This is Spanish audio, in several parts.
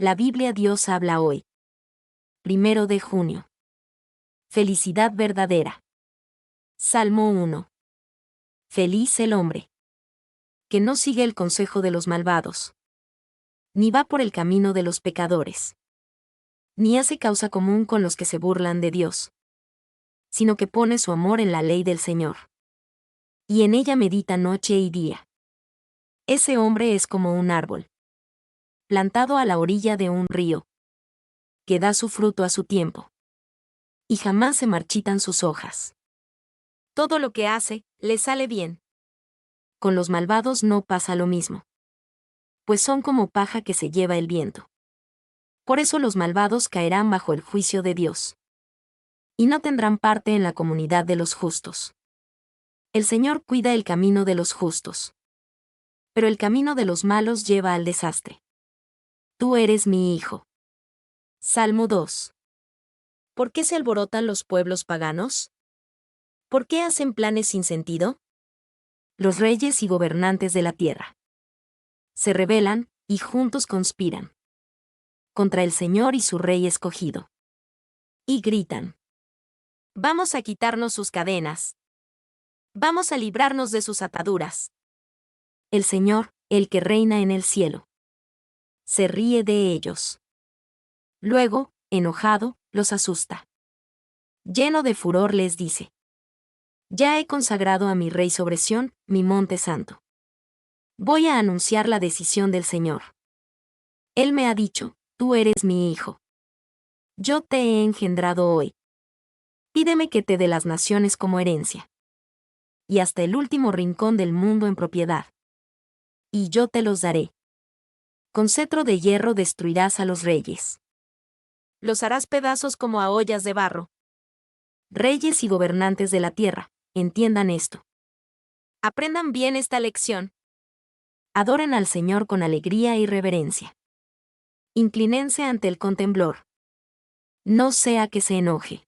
La Biblia Dios habla hoy. 1 de junio. Felicidad verdadera. Salmo 1. Feliz el hombre que no sigue el consejo de los malvados, ni va por el camino de los pecadores, ni hace causa común con los que se burlan de Dios, sino que pone su amor en la ley del Señor, y en ella medita noche y día. Ese hombre es como un árbol plantado a la orilla de un río, que da su fruto a su tiempo, y jamás se marchitan sus hojas. Todo lo que hace, le sale bien. Con los malvados no pasa lo mismo, pues son como paja que se lleva el viento. Por eso los malvados caerán bajo el juicio de Dios, y no tendrán parte en la comunidad de los justos. El Señor cuida el camino de los justos, pero el camino de los malos lleva al desastre. Tú eres mi hijo. Salmo 2. ¿Por qué se alborotan los pueblos paganos? ¿Por qué hacen planes sin sentido? Los reyes y gobernantes de la tierra se rebelan, y juntos conspiran contra el Señor y su Rey escogido. Y gritan: vamos a quitarnos sus cadenas. Vamos a librarnos de sus ataduras. El Señor, el que reina en el cielo, se ríe de ellos. Luego, enojado, los asusta. Lleno de furor les dice: ya he consagrado a mi Rey sobre Sión, mi monte santo. Voy a anunciar la decisión del Señor. Él me ha dicho: tú eres mi hijo. Yo te he engendrado hoy. Pídeme que te dé las naciones como herencia, y hasta el último rincón del mundo en propiedad. Y yo te los daré. Con cetro de hierro destruirás a los reyes. Los harás pedazos como a ollas de barro. Reyes y gobernantes de la tierra, entiendan esto. Aprendan bien esta lección. Adoren al Señor con alegría y reverencia. Inclínense ante el con temblor. No sea que se enoje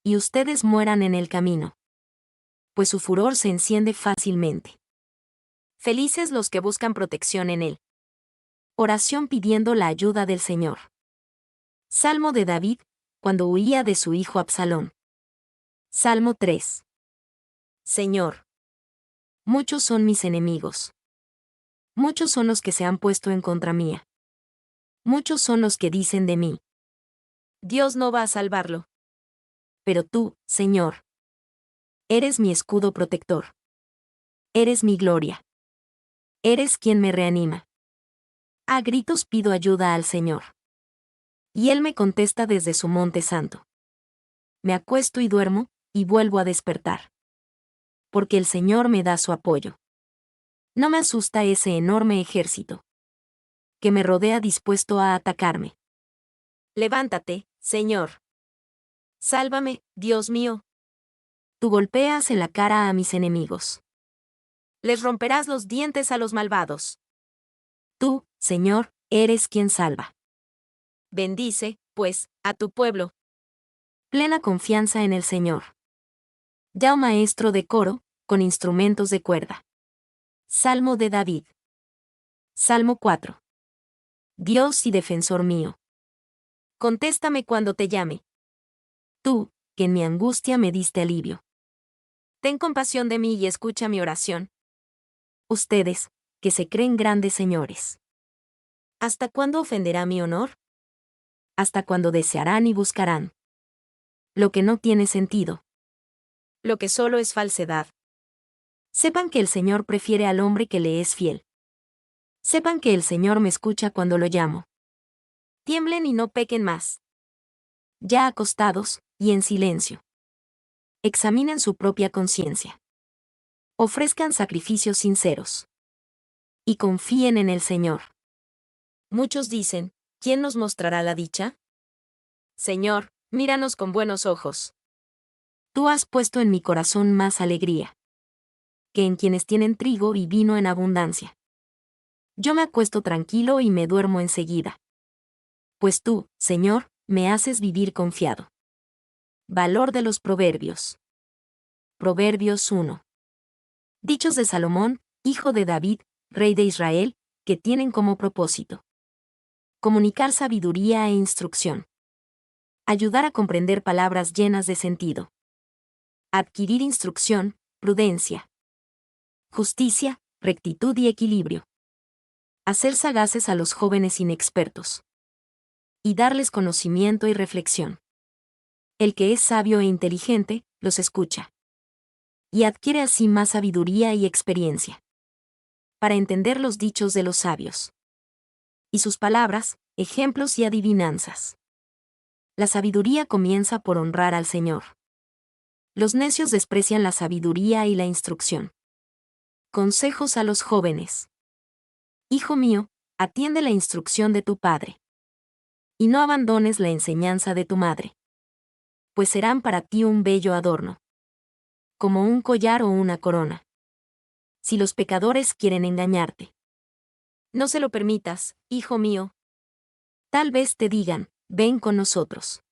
y ustedes mueran en el camino, pues su furor se enciende fácilmente. Felices los que buscan protección en él. Oración pidiendo la ayuda del Señor. Salmo de David, cuando huía de su hijo Absalón. Salmo 3. Señor, muchos son mis enemigos. Muchos son los que se han puesto en contra mía. Muchos son los que dicen de mí: Dios no va a salvarlo. Pero tú, Señor, eres mi escudo protector. Eres mi gloria. Eres quien me reanima. A gritos pido ayuda al Señor, y Él me contesta desde su monte santo. Me acuesto y duermo, y vuelvo a despertar, porque el Señor me da su apoyo. No me asusta ese enorme ejército que me rodea dispuesto a atacarme. Levántate, Señor. Sálvame, Dios mío. Tú golpeas en la cara a mis enemigos. Les romperás los dientes a los malvados. Tú, Señor, eres quien salva. Bendice, pues, a tu pueblo. Plena confianza en el Señor. Ya un maestro de coro, con instrumentos de cuerda. Salmo de David. Salmo 4. Dios y defensor mío, contéstame cuando te llame. Tú, que en mi angustia me diste alivio. Ten compasión de mí y escucha mi oración. Ustedes, que se creen grandes señores, ¿hasta cuándo ofenderá mi honor? ¿Hasta cuándo desearán y buscarán lo que no tiene sentido, lo que solo es falsedad? Sepan que el Señor prefiere al hombre que le es fiel. Sepan que el Señor me escucha cuando lo llamo. Tiemblen y no pequen más. Ya acostados, y en silencio, examinen su propia conciencia. Ofrezcan sacrificios sinceros. Y confíen en el Señor. Muchos dicen: ¿quién nos mostrará la dicha? Señor, míranos con buenos ojos. Tú has puesto en mi corazón más alegría que en quienes tienen trigo y vino en abundancia. Yo me acuesto tranquilo y me duermo enseguida. Pues tú, Señor, me haces vivir confiado. Valor de los proverbios. Proverbios 1. Dichos de Salomón, hijo de David, rey de Israel, que tienen como propósito Comunicar sabiduría e instrucción. Ayudar a comprender palabras llenas de sentido. Adquirir instrucción, prudencia. Justicia, rectitud y equilibrio. Hacer sagaces a los jóvenes inexpertos. Y darles conocimiento y reflexión. El que es sabio e inteligente, los escucha. Y adquiere así más sabiduría y experiencia. Para entender los dichos de los sabios. Y sus palabras, ejemplos y adivinanzas. La sabiduría comienza por honrar al Señor. Los necios desprecian la sabiduría y la instrucción. Consejos a los jóvenes. Hijo mío, atiende la instrucción de tu padre. Y no abandones la enseñanza de tu madre. Pues serán para ti un bello adorno. Como un collar o una corona. Si los pecadores quieren engañarte. No se lo permitas, hijo mío. Tal vez te digan, ven con nosotros.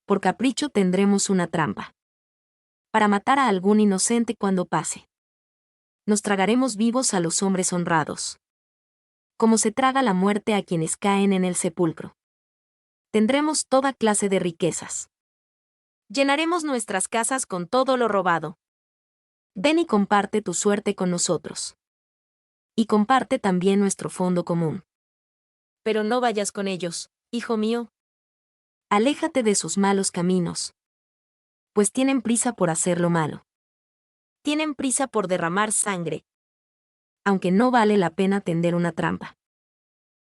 Por capricho tendremos una trampa. Para matar a algún inocente cuando pase. Nos tragaremos vivos a los hombres honrados. Como se traga la muerte a quienes caen en el sepulcro. Tendremos toda clase de riquezas. Llenaremos nuestras casas con todo lo robado. Ven y comparte tu suerte con nosotros. Y comparte también nuestro fondo común. Pero no vayas con ellos, hijo mío. Aléjate de sus malos caminos. Pues tienen prisa por hacer lo malo. Tienen prisa por derramar sangre. Aunque no vale la pena tender una trampa.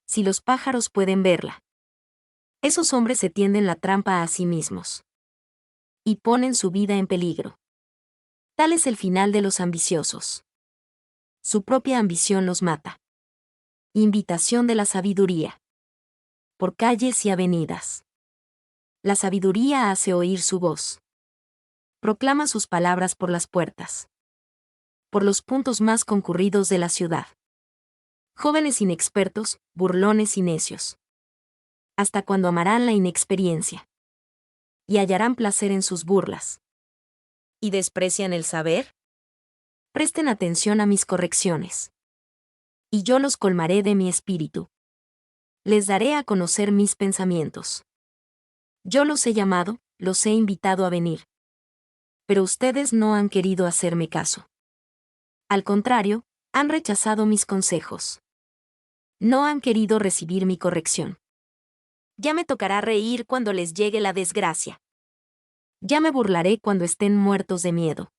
Si los pájaros pueden verla. Esos hombres se tienden la trampa a sí mismos. Y ponen su vida en peligro. Tal es el final de los ambiciosos. Su propia ambición los mata. Invitación de la sabiduría. Por calles y avenidas. La sabiduría hace oír su voz. Proclama sus palabras por las puertas. Por los puntos más concurridos de la ciudad. Jóvenes inexpertos, burlones y necios. Hasta cuando amarán la inexperiencia. Y hallarán placer en sus burlas. ¿Y desprecian el saber? Presten atención a mis correcciones. Y yo los colmaré de mi espíritu. Les daré a conocer mis pensamientos. Yo los he llamado, los he invitado a venir. Pero ustedes no han querido hacerme caso. Al contrario, han rechazado mis consejos. No han querido recibir mi corrección. Ya me tocará reír cuando les llegue la desgracia. Ya me burlaré cuando estén muertos de miedo.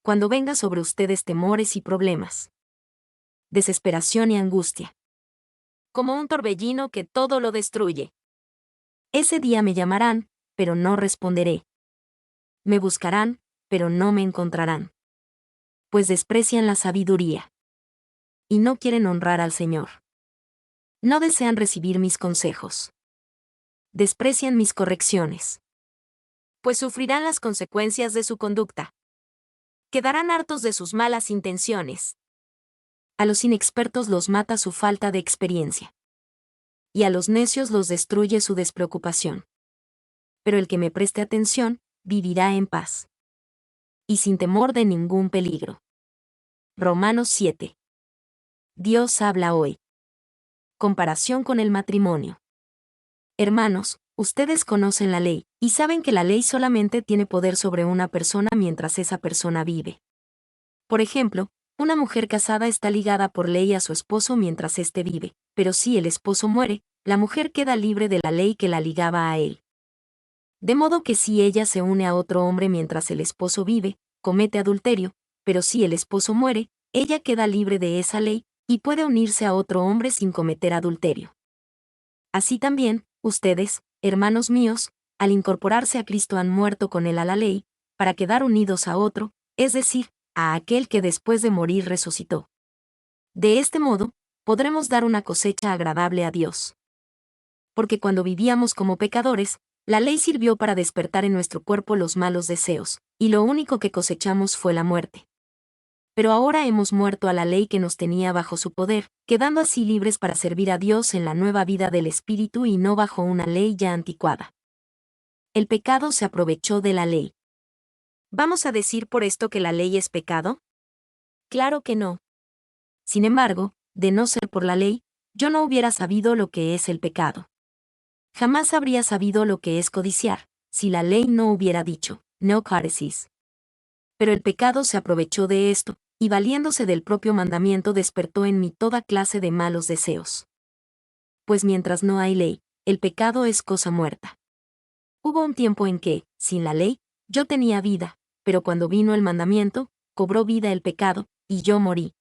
Cuando venga sobre ustedes temores y problemas. Desesperación y angustia. Como un torbellino que todo lo destruye. Ese día me llamarán, pero no responderé. Me buscarán, pero no me encontrarán. Pues desprecian la sabiduría. Y no quieren honrar al Señor. No desean recibir mis consejos. Desprecian mis correcciones. Pues sufrirán las consecuencias de su conducta. Quedarán hartos de sus malas intenciones. A los inexpertos los mata su falta de experiencia. Y a los necios los destruye su despreocupación. Pero el que me preste atención, vivirá en paz. Y sin temor de ningún peligro. Romanos 7. Dios habla hoy. Comparación con el matrimonio. Hermanos, ustedes conocen la ley, y saben que la ley solamente tiene poder sobre una persona mientras esa persona vive. Por ejemplo, una mujer casada está ligada por ley a su esposo mientras éste vive, pero si el esposo muere, la mujer queda libre de la ley que la ligaba a él. De modo que si ella se une a otro hombre mientras el esposo vive, comete adulterio, pero si el esposo muere, ella queda libre de esa ley, y puede unirse a otro hombre sin cometer adulterio. Así también, ustedes, hermanos míos, al incorporarse a Cristo han muerto con él a la ley, para quedar unidos a otro, es decir, a aquel que después de morir resucitó. De este modo, podremos dar una cosecha agradable a Dios. Porque cuando vivíamos como pecadores, la ley sirvió para despertar en nuestro cuerpo los malos deseos, y lo único que cosechamos fue la muerte. Pero ahora hemos muerto a la ley que nos tenía bajo su poder, quedando así libres para servir a Dios en la nueva vida del Espíritu y no bajo una ley ya anticuada. El pecado se aprovechó de la ley. ¿Vamos a decir por esto que la ley es pecado? Claro que no. Sin embargo, de no ser por la ley, yo no hubiera sabido lo que es el pecado. Jamás habría sabido lo que es codiciar, si la ley no hubiera dicho, no covetes. Pero el pecado se aprovechó de esto, y valiéndose del propio mandamiento despertó en mí toda clase de malos deseos. Pues mientras no hay ley, el pecado es cosa muerta. Hubo un tiempo en que, sin la ley, yo tenía vida, pero cuando vino el mandamiento, cobró vida el pecado, y yo morí.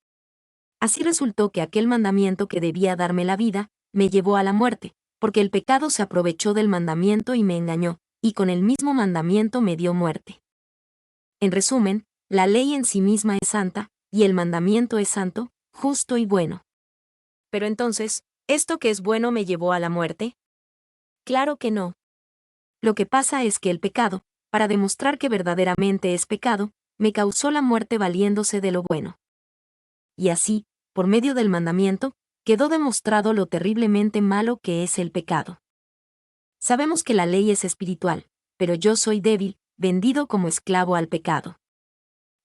Así resultó que aquel mandamiento que debía darme la vida, me llevó a la muerte, porque el pecado se aprovechó del mandamiento y me engañó, y con el mismo mandamiento me dio muerte. En resumen, la ley en sí misma es santa, y el mandamiento es santo, justo y bueno. Pero entonces, ¿esto que es bueno me llevó a la muerte? Claro que no. Lo que pasa es que el pecado, para demostrar que verdaderamente es pecado, me causó la muerte valiéndose de lo bueno. Y así, por medio del mandamiento, quedó demostrado lo terriblemente malo que es el pecado. Sabemos que la ley es espiritual, pero yo soy débil, vendido como esclavo al pecado.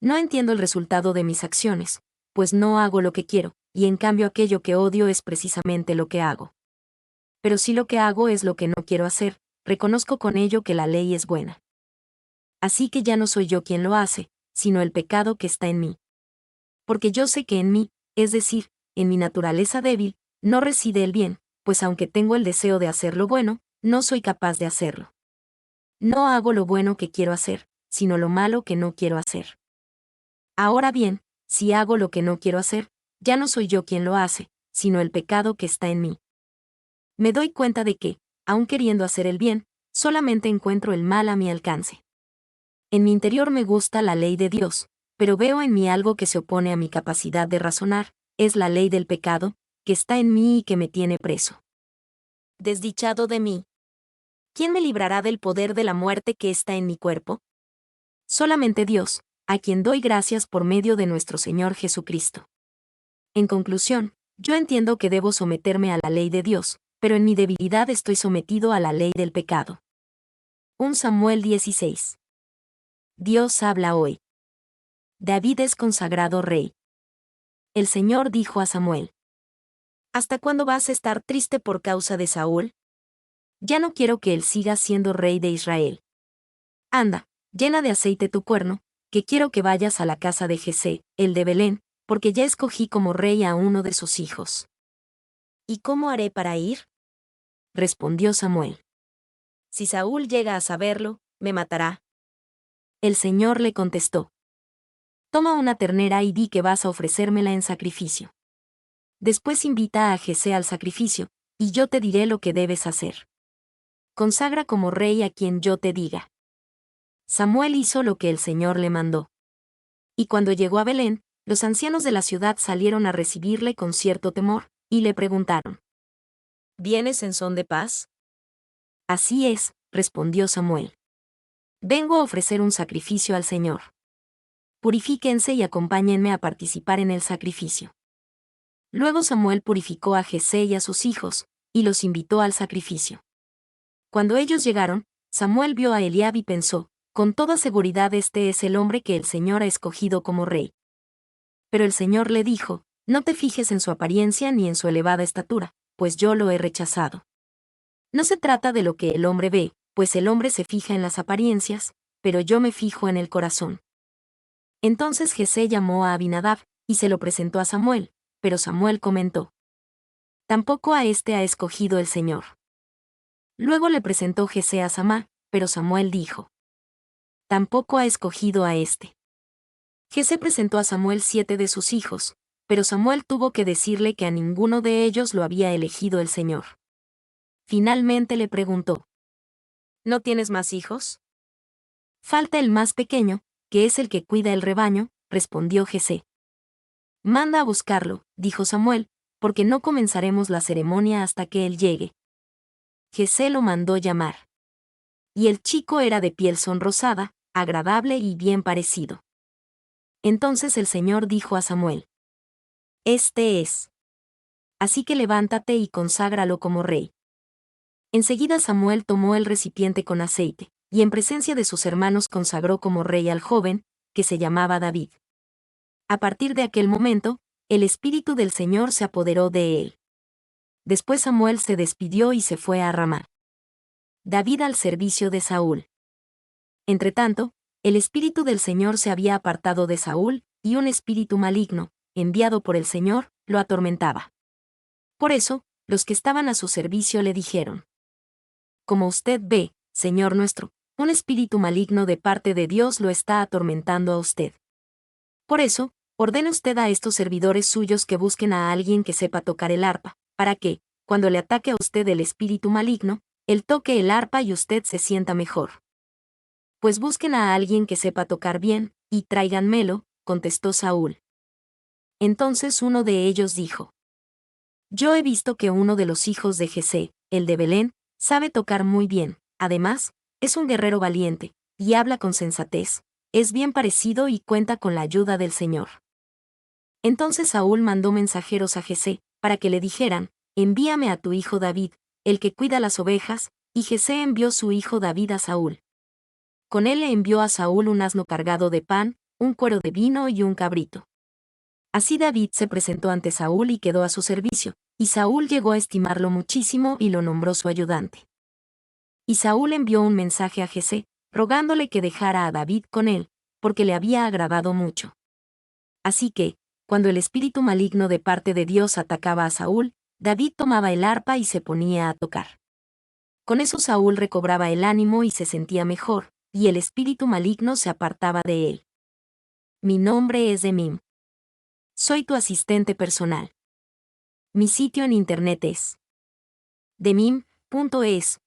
No entiendo el resultado de mis acciones, pues no hago lo que quiero, y en cambio aquello que odio es precisamente lo que hago. Pero si lo que hago es lo que no quiero hacer, reconozco con ello que la ley es buena. Así que ya no soy yo quien lo hace, sino el pecado que está en mí. Porque yo sé que en mí, es decir, en mi naturaleza débil, no reside el bien, pues aunque tengo el deseo de hacer lo bueno, no soy capaz de hacerlo. No hago lo bueno que quiero hacer, sino lo malo que no quiero hacer. Ahora bien, si hago lo que no quiero hacer, ya no soy yo quien lo hace, sino el pecado que está en mí. Me doy cuenta de que, aun queriendo hacer el bien, solamente encuentro el mal a mi alcance. En mi interior me gusta la ley de Dios, pero veo en mí algo que se opone a mi capacidad de razonar, es la ley del pecado, que está en mí y que me tiene preso. Desdichado de mí. ¿Quién me librará del poder de la muerte que está en mi cuerpo? Solamente Dios, a quien doy gracias por medio de nuestro Señor Jesucristo. En conclusión, yo entiendo que debo someterme a la ley de Dios, pero en mi debilidad estoy sometido a la ley del pecado. 1 Samuel 16. Dios habla hoy. David es consagrado rey. El Señor dijo a Samuel: ¿Hasta cuándo vas a estar triste por causa de Saúl? Ya no quiero que él siga siendo rey de Israel. Anda, llena de aceite tu cuerno, que quiero que vayas a la casa de Jesé, el de Belén, porque ya escogí como rey a uno de sus hijos. ¿Y cómo haré para ir? Respondió Samuel. Si Saúl llega a saberlo, me matará. El Señor le contestó: Toma una ternera y di que vas a ofrecérmela en sacrificio. Después invita a Jesé al sacrificio, y yo te diré lo que debes hacer. Consagra como rey a quien yo te diga. Samuel hizo lo que el Señor le mandó. Y cuando llegó a Belén, los ancianos de la ciudad salieron a recibirle con cierto temor, y le preguntaron: ¿Vienes en son de paz? Así es, respondió Samuel. Vengo a ofrecer un sacrificio al Señor. Purifíquense y acompáñenme a participar en el sacrificio. Luego Samuel purificó a Jesé y a sus hijos, y los invitó al sacrificio. Cuando ellos llegaron, Samuel vio a Eliab y pensó: con toda seguridad este es el hombre que el Señor ha escogido como rey. Pero el Señor le dijo: no te fijes en su apariencia ni en su elevada estatura, pues yo lo he rechazado. No se trata de lo que el hombre ve, pues el hombre se fija en las apariencias, pero yo me fijo en el corazón. Entonces Jesé llamó a Abinadab, y se lo presentó a Samuel, pero Samuel comentó: tampoco a este ha escogido el Señor. Luego le presentó Jesé a Samá, pero Samuel dijo: tampoco ha escogido a este. Jesé presentó a Samuel 7 de sus hijos, pero Samuel tuvo que decirle que a ninguno de ellos lo había elegido el Señor. Finalmente le preguntó: ¿no tienes más hijos? Falta el más pequeño, que es el que cuida el rebaño, respondió Jesé. Manda a buscarlo, dijo Samuel, porque no comenzaremos la ceremonia hasta que él llegue. Jesé lo mandó llamar. Y el chico era de piel sonrosada, agradable y bien parecido. Entonces el Señor dijo a Samuel: este es. Así que levántate y conságralo como rey. Enseguida Samuel tomó el recipiente con aceite, y en presencia de sus hermanos consagró como rey al joven, que se llamaba David. A partir de aquel momento, el Espíritu del Señor se apoderó de él. Después Samuel se despidió y se fue a Ramá. David al servicio de Saúl. Entretanto, el espíritu del Señor se había apartado de Saúl, y un espíritu maligno, enviado por el Señor, lo atormentaba. Por eso, los que estaban a su servicio le dijeron: Como usted ve, Señor nuestro, un espíritu maligno de parte de Dios lo está atormentando a usted. Por eso, ordene usted a estos servidores suyos que busquen a alguien que sepa tocar el arpa, para que, cuando le ataque a usted el espíritu maligno, él toque el arpa y usted se sienta mejor. Pues busquen a alguien que sepa tocar bien, y tráiganmelo, contestó Saúl. Entonces uno de ellos dijo: Yo he visto que uno de los hijos de Jesé, el de Belén, sabe tocar muy bien, además, es un guerrero valiente, y habla con sensatez, es bien parecido y cuenta con la ayuda del Señor. Entonces Saúl mandó mensajeros a Jesé, para que le dijeran: Envíame a tu hijo David, el que cuida las ovejas, y Jesé envió su hijo David a Saúl. Con él le envió a Saúl un asno cargado de pan, un cuero de vino y un cabrito. Así David se presentó ante Saúl y quedó a su servicio, y Saúl llegó a estimarlo muchísimo y lo nombró su ayudante. Y Saúl envió un mensaje a Jesé, rogándole que dejara a David con él, porque le había agradado mucho. Así que, cuando el espíritu maligno de parte de Dios atacaba a Saúl, David tomaba el arpa y se ponía a tocar. Con eso Saúl recobraba el ánimo y se sentía mejor, y el espíritu maligno se apartaba de él. Mi nombre es Demim. Soy tu asistente personal. Mi sitio en internet es demim.es.tl